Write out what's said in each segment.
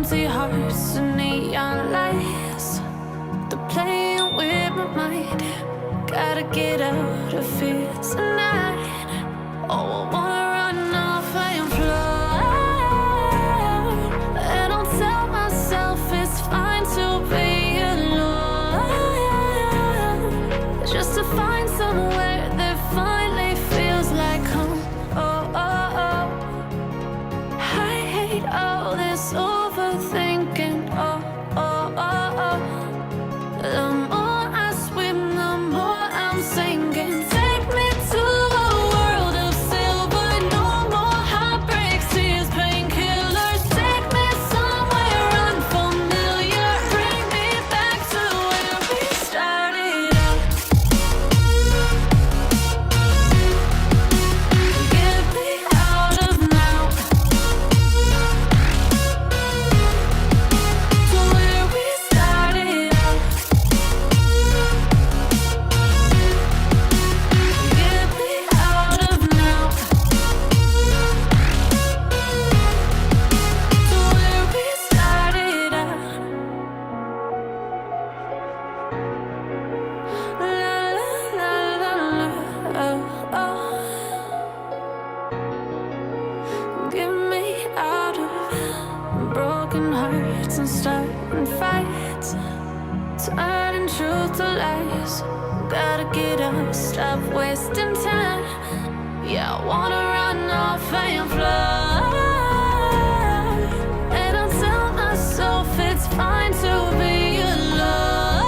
Empty hearts and neon lights, they're playing with my mind. Gotta get out of here tonight. Oh, I wanna run off and fly. And I'll tell myself it's fine to be alone, just to find somewhere that finally feels like home. Oh, oh, oh. I hate all this overthinking. Oh, oh, oh, oh. The more I swim, the more I'm sinking. Take me to a world of silver. No more heartbreaks, tears, painkillers. Take me somewhere unfamiliar. Bring me back to where we started out. Get me out of now, to where we started out. Get me out of now, to where we started out. La la la la la, oh, oh. Get me out of broken hearts and starting fights, turning truth to lies. Gotta get up, stop wasting time. Yeah, I wanna run off and fly. And I'll tell myself it's fine to be alone,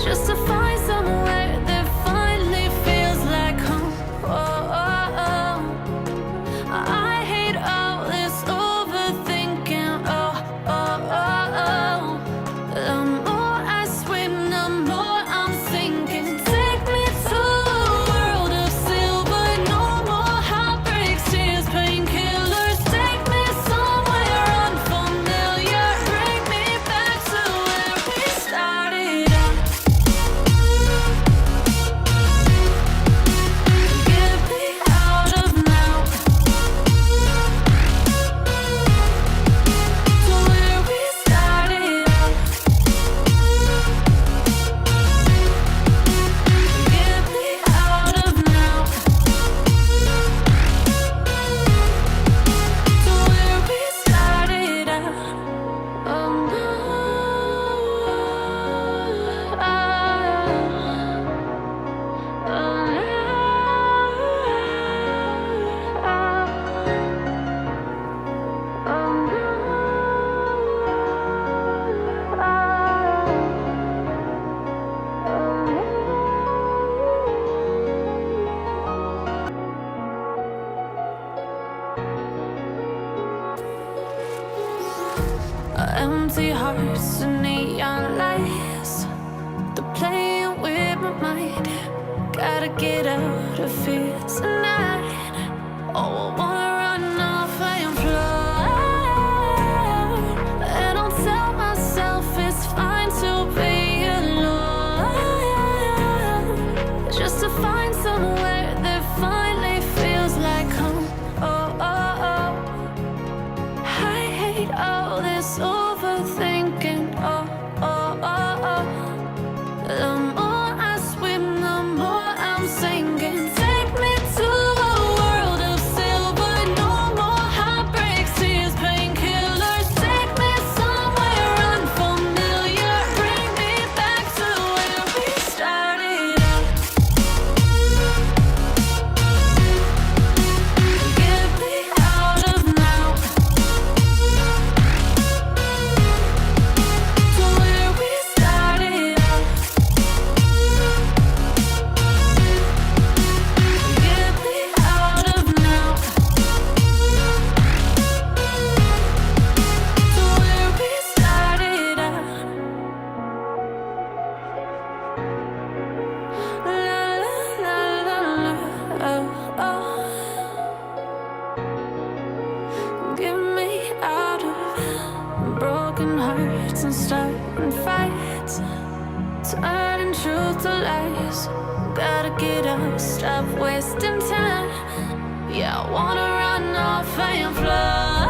just to find somewhere that finally feels like home. Oh, oh, oh. I hate all this overthinking. Oh, oh, oh, oh. The more I swim, the more I'm sinking. Take me to a world of silver. No more heartbreaks, tears, painkillers. Take me somewhere unfamiliar. Bring me back to where we started out. Get me out of now, to where we started out. Get me out of now, to where we started out. Oh no, oh empty hearts and neon lights, they're playing with my mind. Gotta get out of here tonight. Oh, I wanna run off and fly. And I'll tell myself it's fine to be alone, just to find somewhere that finally feels like home. Oh, oh, oh. I hate all this overthinking. Oh, oh, oh, oh. The more I swim, the more I'm sinking. Take me to a world of silver. No more heartbreaks, tears, painkillers. Take me somewhere unfamiliar. Bring me back to where we started out. Get me out of now, to where we started out. Get me out of now, to where we started out. La la la la la, oh, oh. Get me out of broken hearts and starting fights, turning truth to lies. Gotta get up, stop wasting time. Yeah, I wanna run off and fly.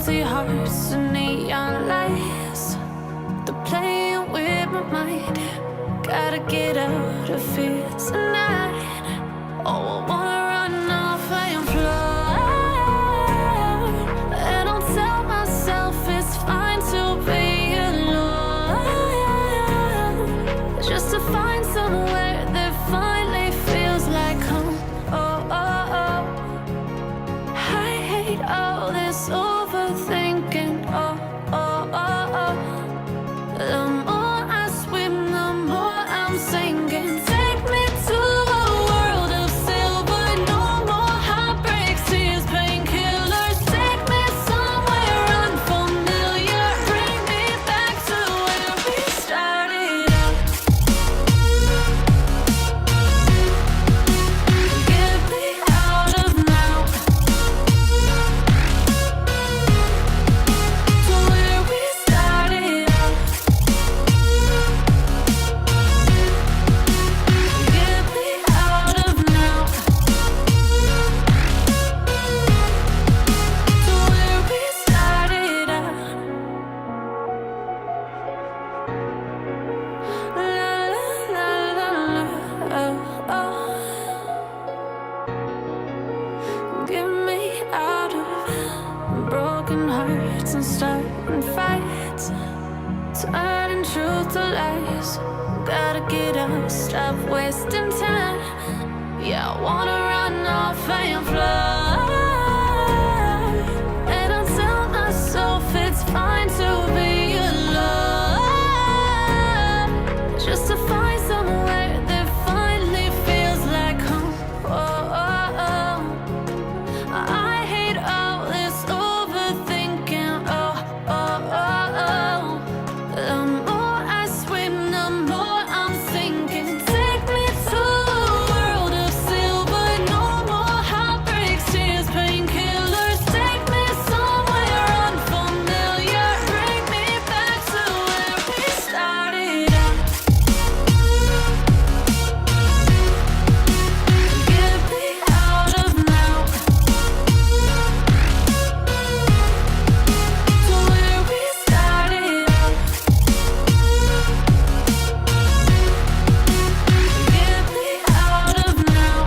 Empty hearts and neon lights, they're playing with my mind. Gotta get out of here tonight. Oh, I wanna run off and fly, and I'll tell myself it's fine to be alone, just to find somewhere that finally feels like home. Oh, oh, oh. I hate all this overthinking. Oh, oh, oh, oh. The more I swim, the more I'm sinking. Take me to a world of silver. No more heartbreaks, tears, painkillers. Take me somewhere unfamiliar. Bring me back to where we started out. Get me out of now, to where we started out. Get me out of now, to where we started out. La la la la la, oh, oh. Get me out of broken hearts and starting fights, turning truth to lies. Gotta get up, stop wasting time. Yeah, I wanna run off and fly, and I'll tell myself it's fine to be alone, just to find somewhere that finally feels like home. Oh, oh, oh. I hate all this overthinking. Oh, oh, oh, oh. The more I swim, the more I'm sinking. Take me to a world of silver. No more heartbreaks, tears, painkillers. Take me somewhere unfamiliar. Bring me back to where we started out. Get me out of now, to where we started out. Get me out of now,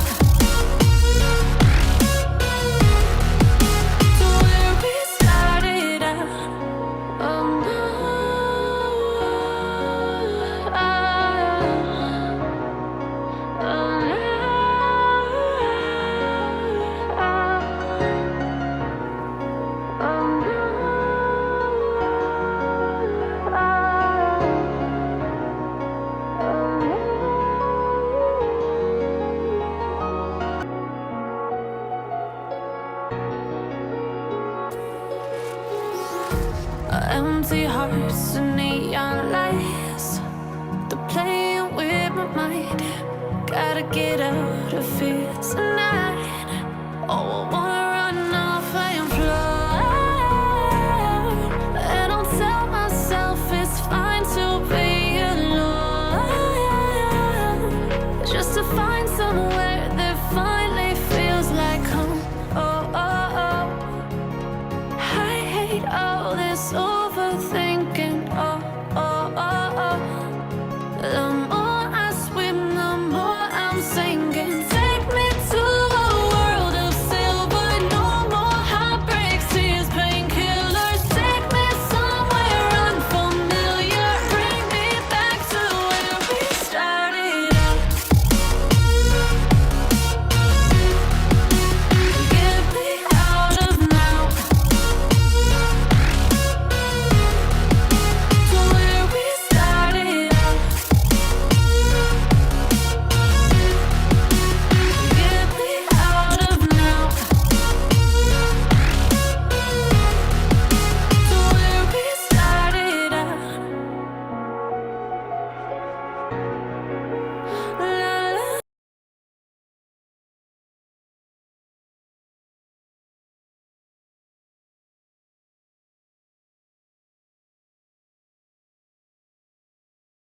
to where we started out. Oh no, oh empty hearts and neon lights,